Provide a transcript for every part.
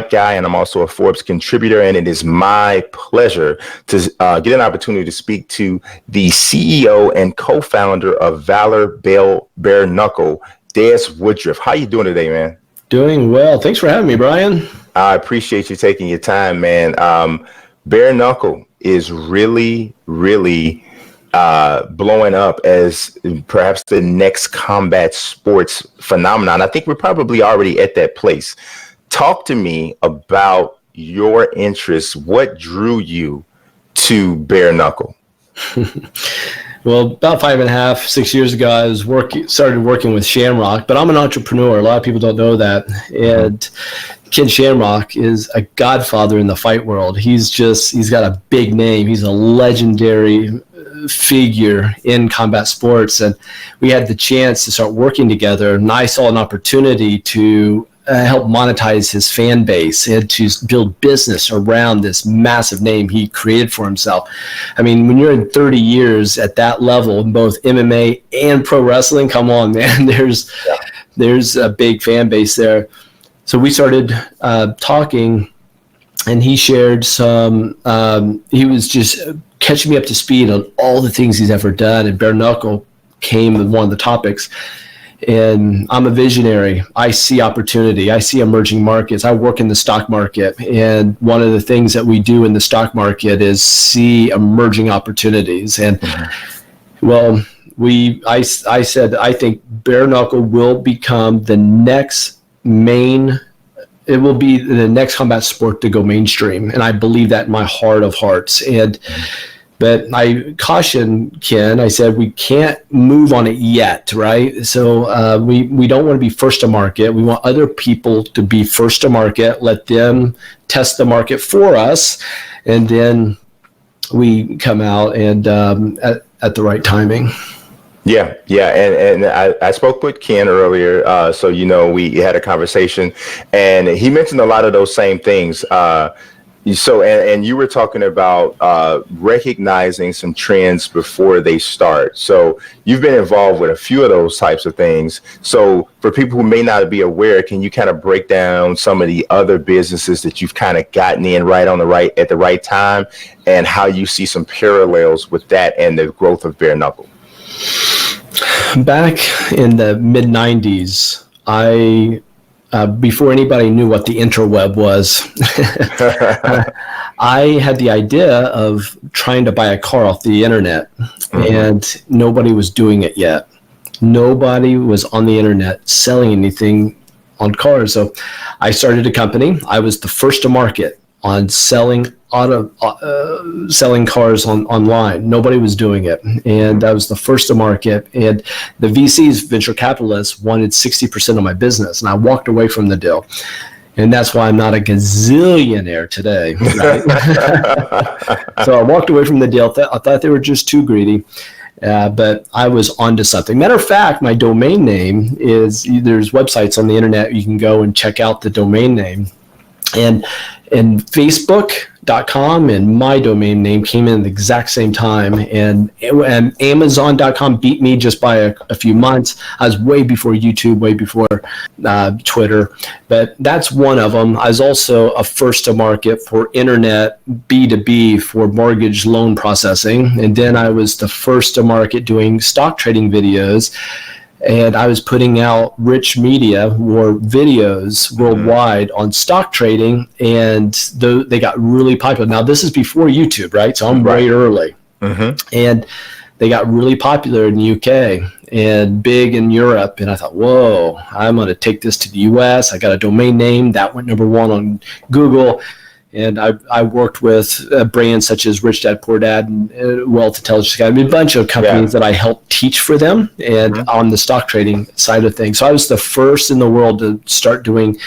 Fight Guy, and I'm also a Forbes contributor. And it is my pleasure to get an opportunity to speak to the CEO and co-founder of Valor, Bare Knuckle, Des Woodruff. How you doing today, man? Doing well. Thanks for having me, Brian. I appreciate you taking your time, man. Bare Knuckle is really blowing up as perhaps the next combat sports phenomenon. I think we're probably already at that place. Talk to me about your interests. What drew you to Bare Knuckle? Well, about 5.5, 6 years ago, I was started working with Shamrock, but I'm an entrepreneur. A lot of people don't know that. And Ken Shamrock is a godfather in the fight world. He's got a big name. He's a legendary figure in combat sports. And we had the chance to start working together. And I saw an opportunity to help monetize his fan base and to build business around this massive name he created for himself. I mean, when you're in 30 years at that level in both MMA and pro wrestling, come on, man, there's a big fan base there. So we started talking, and he shared some, he was just catching me up to speed on all the things he's ever done, and Bare Knuckle came with one of the topics. And I'm a visionary. I see opportunity. I see emerging markets. I work in the stock market. And one of the things that we do in the stock market is see emerging opportunities. And well, I said, I think Bare Knuckle will become the next it will be the next combat sport to go mainstream. And I believe that in my heart of hearts. But I cautioned Ken. I said, we can't move on it yet, right? So we don't want to be first to market. We want other people to be first to market, let them test the market for us, and then we come out and at the right timing. Yeah. And I spoke with Ken earlier. So, we had a conversation, and he mentioned a lot of those same things. So, and you were talking about recognizing some trends before they start. So you've been involved with a few of those types of things. So for people who may not be aware, can you kind of break down some of the other businesses that you've kind of gotten in at the right time, and how you see some parallels with that and the growth of Bare Knuckle? Back in the mid 90s, before anybody knew what the interweb was, I had the idea of trying to buy a car off the internet, and nobody was doing it yet. Nobody was on the internet selling anything on cars. So I started a company. I was the first to market on selling cars online. Nobody was doing it, and I was the first to market. And the VCs, venture capitalists, wanted 60% of my business, and I walked away from the deal. And that's why I'm not a gazillionaire today. Right? So I walked away from the deal. I thought they were just too greedy. But I was onto something. Matter of fact, my domain name there's websites on the internet you can go and check out the domain name. And Facebook.com and my domain name came in at the exact same time, and Amazon.com beat me just by a few months. I was way before YouTube, way before Twitter, but that's one of them. I was also a first to market for internet B2B for mortgage loan processing, and then I was the first to market doing stock trading videos. And I was putting out rich media or videos worldwide on stock trading, and they got really popular. Now, this is before YouTube, right? So I'm right early. And they got really popular in the UK and big in Europe. And I thought, whoa, I'm going to take this to the US. I got a domain name that went number one on Google. And I worked with brands such as Rich Dad Poor Dad and Wealth Intelligence Academy, a bunch of companies that I helped teach for them and on the stock trading side of things. So I was the first in the world to start doing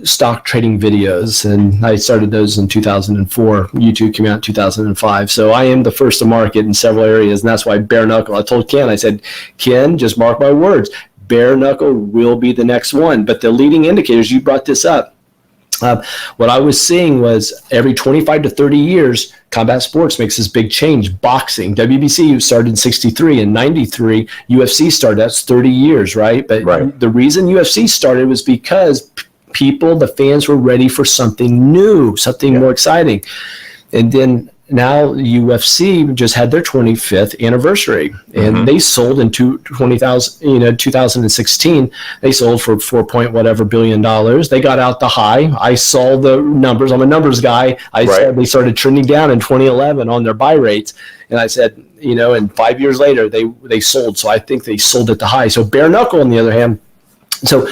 stock trading videos, and I started those in 2004. YouTube came out in 2005. So I am the first to market in several areas, and that's why Bare Knuckle. I told Ken, I said, Ken, just mark my words. Bare Knuckle will be the next one. But the leading indicators, you brought this up. What I was seeing was every 25 to 30 years, combat sports makes this big change. Boxing, WBC started in 63 and 93. UFC started, that's 30 years, right? But the reason UFC started was because the fans were ready for something new, something more exciting. And then now UFC just had their 25th anniversary, and they sold in 2016. They sold for $4 billion. They got out the high. I saw the numbers. I'm a numbers guy. I said they started trending down in 2011 on their buy rates, and I said, and 5 years later they sold. So I think they sold at the high. So bare knuckle, on the other hand. So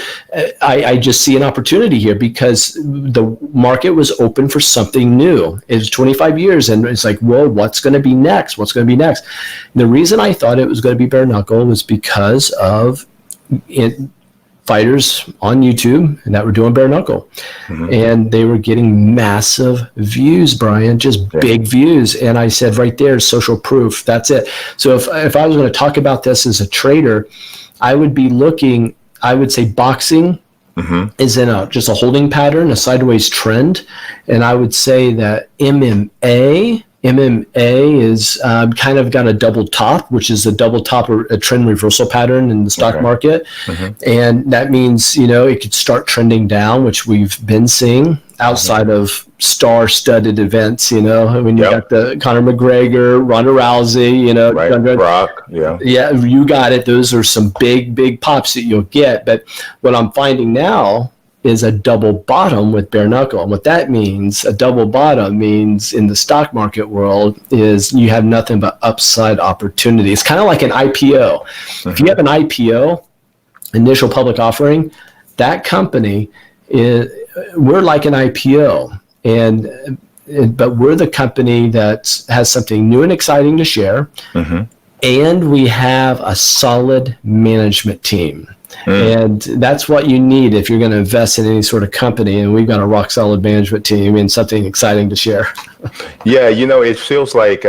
I just see an opportunity here because the market was open for something new. It was 25 years, and it's like, well, what's going to be next? What's going to be next? And the reason I thought it was going to be bare knuckle was because of fighters on YouTube and that were doing bare knuckle, and they were getting massive views, Brian, just big views. And I said, right there, social proof. That's it. So if I was going to talk about this as a trader, I would be looking. I would say boxing is in just a holding pattern, a sideways trend. And I would say that MMA is kind of got a double top, which is a double top or a trend reversal pattern in the stock market. And that means, it could start trending down, which we've been seeing outside of star-studded events, when you got the Conor McGregor, Ronda Rousey, Brock, yeah, you got it. Those are some big pops that you'll get. But what I'm finding now is a double bottom with bare knuckle. And what that means, a double bottom means in the stock market world is you have nothing but upside opportunity. It's kind of like an IPO. If you have an IPO, initial public offering, that company we're like an IPO, but we're the company that has something new and exciting to share, and we have a solid management team. And that's what you need if you're going to invest in any sort of company. And we've got a rock solid management team and something exciting to share. Yeah, it feels like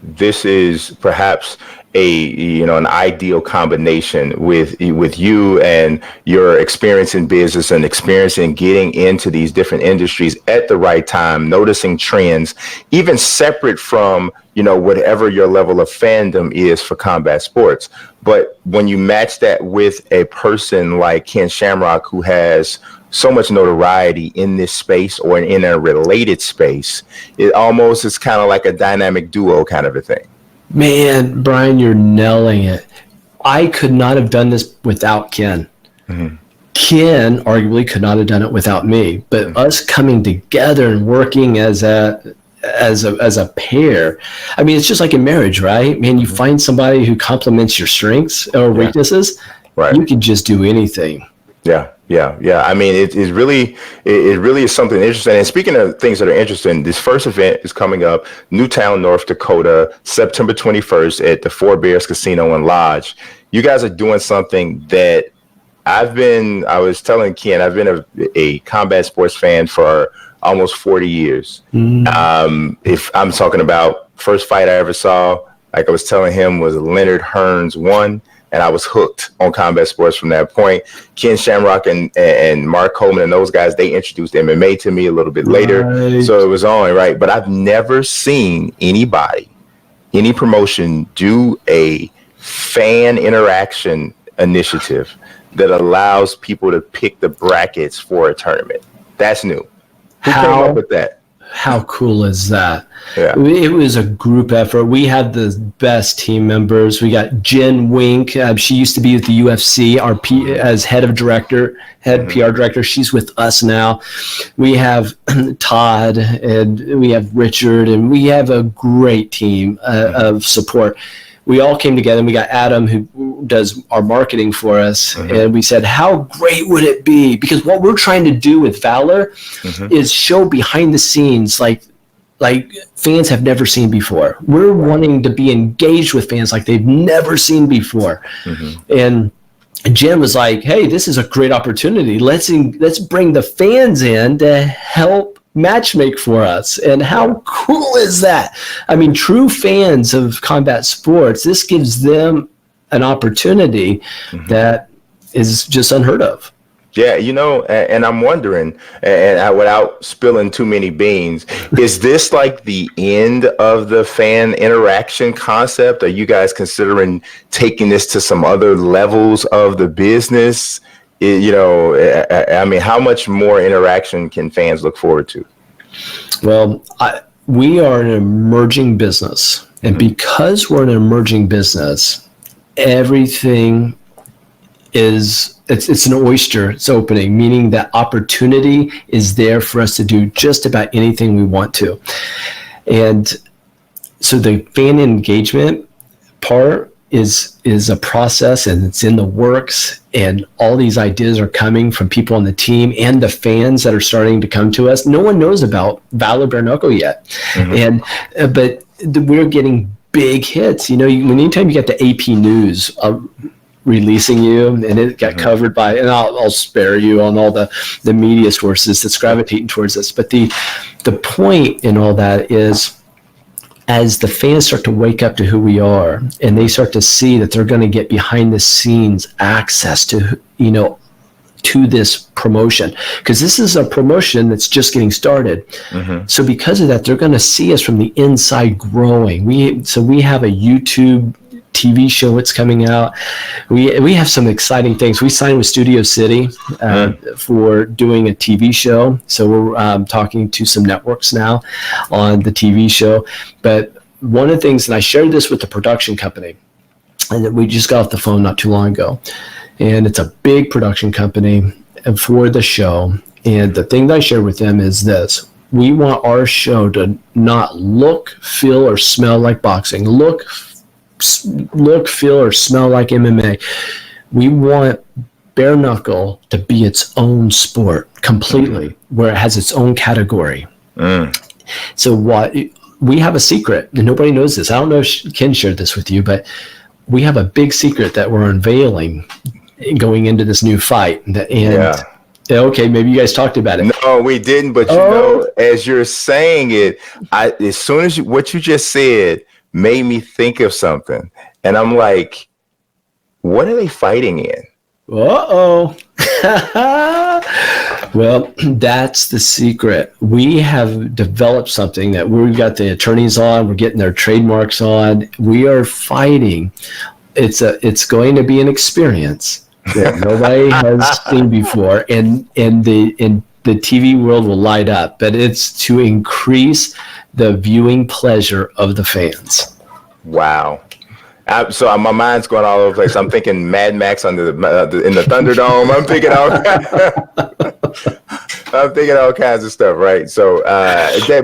this is perhaps an ideal combination with you and your experience in business and experience in getting into these different industries at the right time, noticing trends, even separate from, whatever your level of fandom is for combat sports. But when you match that with a person like Ken Shamrock, who has so much notoriety in this space or in a related space, it almost is kind of like a dynamic duo kind of a thing. Man, Brian, you're nailing it. I could not have done this without Ken. Ken arguably could not have done it without me. But us coming together and working as a pair, I mean, it's just like in marriage, right? Man, you find somebody who complements your strengths or weaknesses, you can just do anything. Yeah. I mean, it really is something interesting. And speaking of things that are interesting, this first event is coming up, Newtown, North Dakota, September 21st at the Four Bears Casino and Lodge. You guys are doing something that I was telling Ken, I've been a combat sports fan for almost 40 years. If I'm talking about first fight I ever saw, like I was telling him, was Leonard Hearns 1. And I was hooked on combat sports from that point. Ken Shamrock and Mark Coleman and those guys, they introduced MMA to me a little bit later. So it was on, right? But I've never seen any promotion do a fan interaction initiative that allows people to pick the brackets for a tournament. That's new. Who came up with that? How cool is that? Yeah. It was a group effort. We had the best team members. We got Jen Wink. She used to be with the UFC as head PR director. She's with us now. We have Todd and we have Richard, and we have a great team of support. We all came together, and we got Adam, who does our marketing for us. And we said, how great would it be? Because what we're trying to do with Valor is show behind the scenes like fans have never seen before. We're wanting to be engaged with fans like they've never seen before. And Jim was like, hey, this is a great opportunity. Let's bring the fans in to help matchmake for us. And how cool is that? I mean, true fans of combat sports, this gives them an opportunity that is just unheard of. Yeah, and I'm wondering, and without spilling too many beans, is this like the end of the fan interaction concept? Are you guys considering taking this to some other levels of the business? I mean, how much more interaction can fans look forward to? Well, we are an emerging business, and because we're an emerging business, everything it's an oyster. It's opening, meaning that opportunity is there for us to do just about anything we want to. And so the fan engagement part is a process, and it's in the works, and all these ideas are coming from people on the team and the fans that are starting to come to us. No one knows about Valor Bare Knuckle yet. But we're getting big hits. Anytime you get the AP News releasing you, and it got covered by, and I'll spare you on all the media sources that's gravitating towards us. But the point in all that is, as the fans start to wake up to who we are, and they start to see that they're going to get behind the scenes access to, to this promotion, because this is a promotion that's just getting started. So because of that, they're going to see us from the inside growing. We have a YouTube TV show that's coming out. We have some exciting things. We signed with Studio City for doing a TV show. So we're talking to some networks now on the TV show. But one of the things, and I shared this with the production company, and we just got off the phone not too long ago, and it's a big production company for the show. And the thing that I shared with them is this: we want our show to not look, feel, or smell like boxing. Look, feel, or smell like MMA. We want bare knuckle to be its own sport completely, where it has its own category. So we have a secret, and nobody knows this. I don't know if Ken shared this with you, but we have a big secret that we're unveiling going into this new fight. Okay, maybe you guys talked about it. No, we didn't. But as you're saying it, as soon as what you just said made me think of something, and I'm like, what are they fighting in? Well, that's the secret. We have developed something that we've got the attorneys on. We're getting their trademarks on. We are fighting. It's going to be an experience that nobody has seen before, and the TV world will light up. But it's to increase the viewing pleasure of the fans. Wow. So my mind's going all over the place. I'm thinking Mad Max in the Thunderdome. I'm thinking all kinds of stuff, right? So,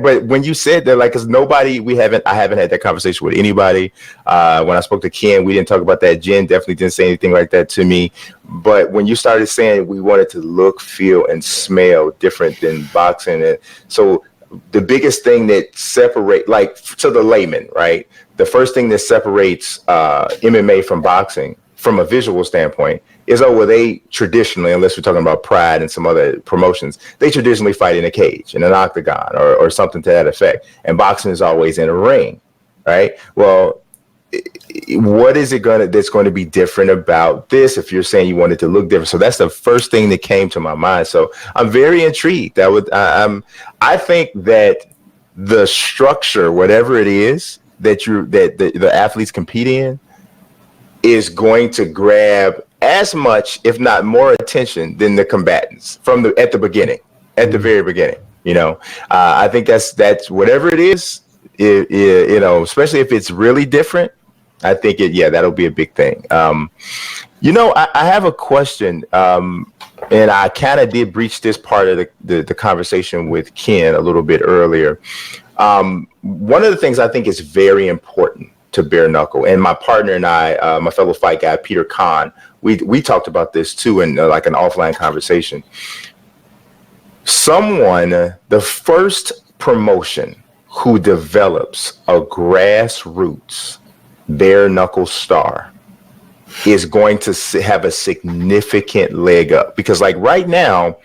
but when you said that, like, because I haven't had that conversation with anybody. When I spoke to Ken, we didn't talk about that. Jen definitely didn't say anything like that to me. But when you started saying we wanted to look, feel, and smell different than boxing, and so the biggest thing that separate, like, to the layman, right? The first thing that separates MMA from boxing, from a visual standpoint, is they traditionally, unless we're talking about Pride and some other promotions, they traditionally fight in a cage, in an octagon, or something to that effect. And boxing is always in a ring, right? Well, what is it that's going to be different about this, if you're saying you want it to look different? So that's the first thing that came to my mind. So I'm very intrigued. I think that the structure, whatever it is that the athletes compete in, is going to grab as much, if not more, attention than the combatants at the very beginning. I think that's whatever it is, especially if it's really different. I think that'll be a big thing. I have a question, and I kind of did breach this part of the conversation with Ken a little bit earlier. One of the things I think is very important to bare knuckle, and my partner and I, my fellow fight guy, Peter Kahn, we talked about this too in like an offline conversation. The first promotion who develops a grassroots bare knuckle star is going to have a significant leg up, because like right now,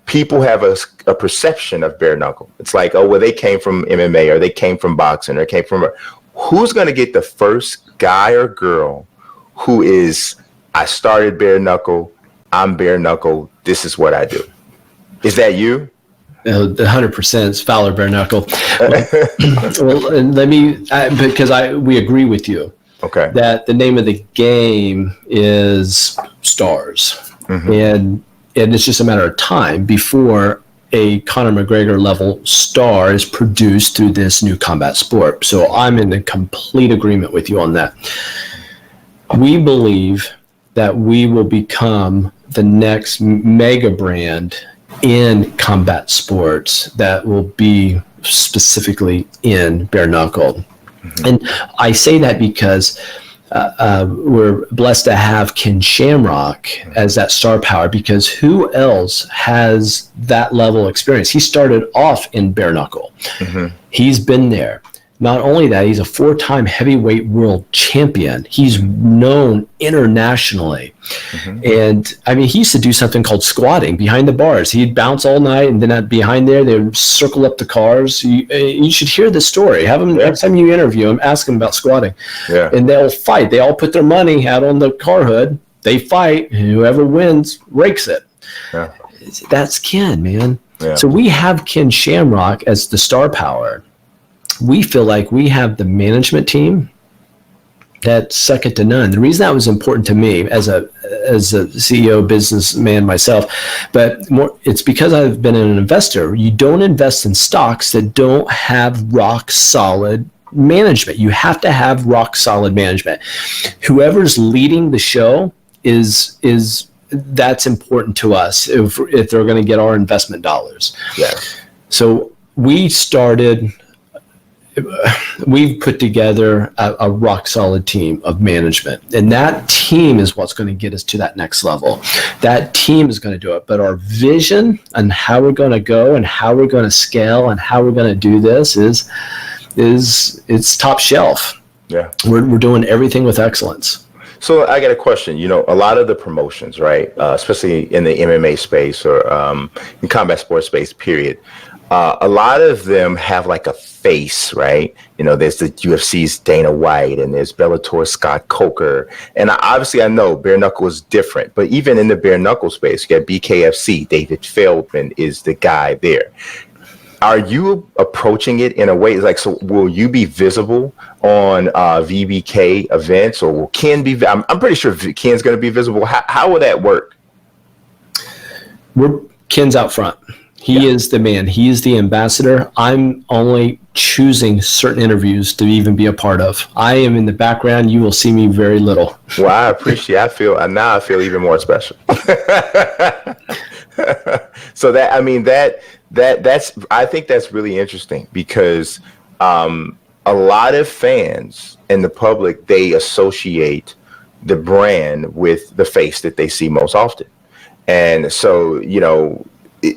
people have a perception of bare knuckle. It's like, they came from MMA, or they came from boxing, or came from. Who's going to get the first guy or girl who is, I started bare knuckle, I'm bare knuckle, this is what I do? Is that you? 100% it's Valor Bare Knuckle. Well, and because we agree with you. Okay. That the name of the game is stars. and it's just a matter of time before a Conor McGregor level star is produced through this new combat sport. So I'm in complete agreement with you on that. We believe that we will become the next mega brand in combat sports that will be specifically in bare knuckle. And I say that because we're blessed to have Ken Shamrock as that star power, because who else has that level of experience? He started off in bare knuckle. He's been there. Not only that, he's a 4-time heavyweight world champion. He's known internationally. And I mean, he used to do something called squatting behind the bars. He'd bounce all night, and then behind there, they would circle up the cars. You should hear this story. Have him next time you interview him, ask him about squatting. And they'll fight. They all put their money out on the car hood. They fight, and whoever wins rakes it. That's Ken, man. So we have Ken Shamrock as the star power. We feel like we have the management team that's second to none. The reason that was important to me as a CEO businessman myself, but more, it's because I've been an investor. You don't invest in stocks that don't have rock solid management. You have to have rock solid management. Whoever's leading the show is that's important to us if they're going to get our investment dollars. So we've put together a rock solid team of management, and that team is what's going to get us to that next level. That team is going to do it, but our vision and how we're going to go and how we're going to scale and how we're going to do this is it's top shelf. We're doing everything with excellence. So I got a question. You know, a lot of the promotions, right, especially in the MMA space or in combat sports space, period, a lot of them have like a face, right? You know, there's the UFC's Dana White, and there's Bellator's Scott Coker. And obviously I know bare knuckle is different, but even in the bare knuckle space, you got BKFC, David Feldman is the guy there. Are you approaching it in a way like, so will you be visible on VPK events, or will Ken be? I'm pretty sure Ken's going to be visible. How will that work? Ken's out front. He is the man. He is the ambassador. I'm only choosing certain interviews to even be a part of. I am in the background. You will see me very little. Well, I appreciate. I feel even more special. So that, I mean, that's I think that's really interesting, because a lot of fans and the public, they associate the brand with the face that they see most often. And so, you know,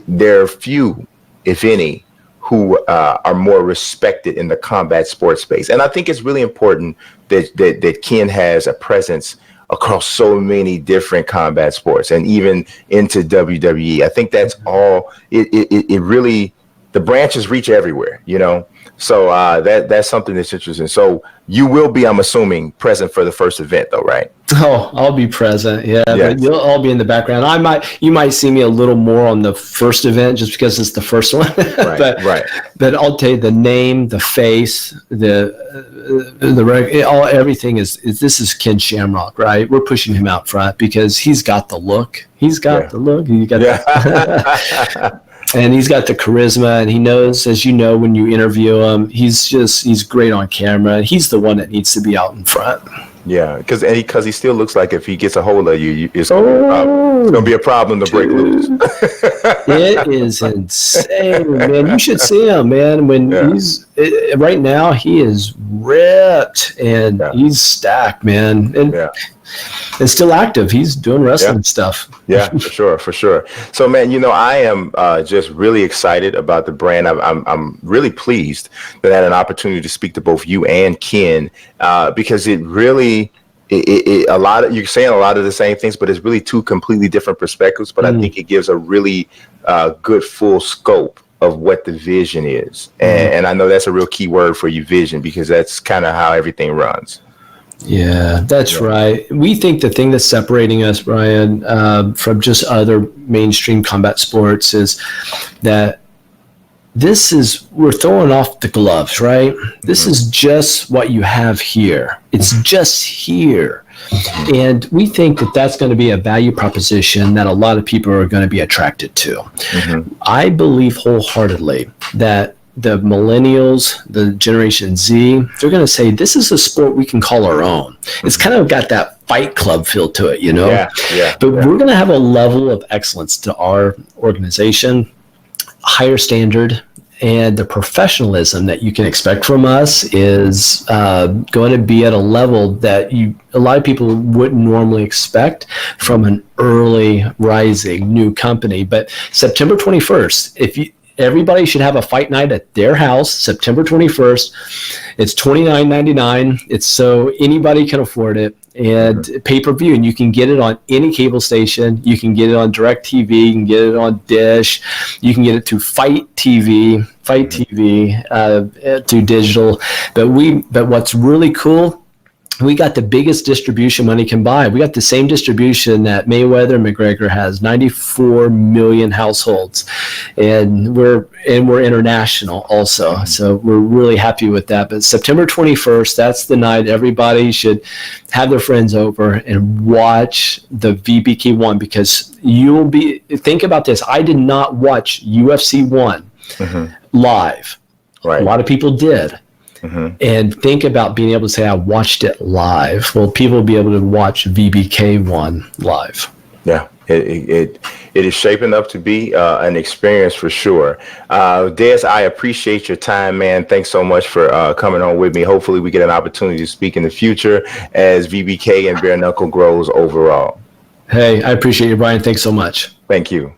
there are few, if any, who are more respected in the combat sports space. And I think it's really important that Ken has a presence across so many different combat sports and even into WWE. I think that's all, it really, the branches reach everywhere, you know? So that's something that's interesting. So you will be, I'm assuming, present for the first event though, right? Oh, I'll be present. Yeah, but you'll all be in the background. You might see me a little more on the first event just because it's the first one. But I'll tell you, the name, the face, everything is this is Ken Shamrock, right? We're pushing him out front because he's got the look. He's got the look. And he's got the charisma, and he knows, as you know, when you interview him, he's great on camera. He's the one that needs to be out in front. Yeah, because he still looks like if he gets a hold of you, it's going to be a problem to break loose. It is insane, man. You should see him, man. Right now, he is ripped and he's stacked, man. And still active. He's doing wrestling stuff. Yeah, for sure. So, man, you know, I am just really excited about the brand. I'm really pleased that I had an opportunity to speak to both you and Ken, because it really, you're saying a lot of the same things, but it's really two completely different perspectives. But I think it gives a really good full scope of what the vision is. And I know that's a real key word for you, vision, because that's kind of how everything runs. Yeah, that's right. We think the thing that's separating us, Brian, from just other mainstream combat sports is that we're throwing off the gloves, right? This is just what you have here. It's just here. And we think that that's going to be a value proposition that a lot of people are going to be attracted to. Mm-hmm. I believe wholeheartedly that the millennials, the Generation Z, they're going to say, this is a sport we can call our own. It's kind of got that Fight Club feel to it, you know? But we're going to have a level of excellence to our organization, higher standard, and the professionalism that you can expect from us is going to be at a level that a lot of people wouldn't normally expect from an early rising new company. But September 21st, everybody should have a fight night at their house, September 21st. It's $29.99. It's so anybody can afford it. And pay-per-view, and you can get it on any cable station. You can get it on DirecTV. You can get it on Dish. You can get it through Fight TV, through digital. But what's really cool, we got the biggest distribution money can buy. We got the same distribution that Mayweather and McGregor has, 94 million households, and we're international also. So we're really happy with that. But September 21st, that's the night everybody should have their friends over and watch the VPK 1, because think about this. I did not watch UFC 1 live. Right. A lot of people did. Mm-hmm. And think about being able to say, I watched it live. Well, people will be able to watch VPK 1 live. Yeah, it is shaping up to be an experience for sure. Des, I appreciate your time, man. Thanks so much for coming on with me. Hopefully we get an opportunity to speak in the future as VPK and Bare Knuckle grows overall. Hey, I appreciate you, Brian. Thanks so much. Thank you.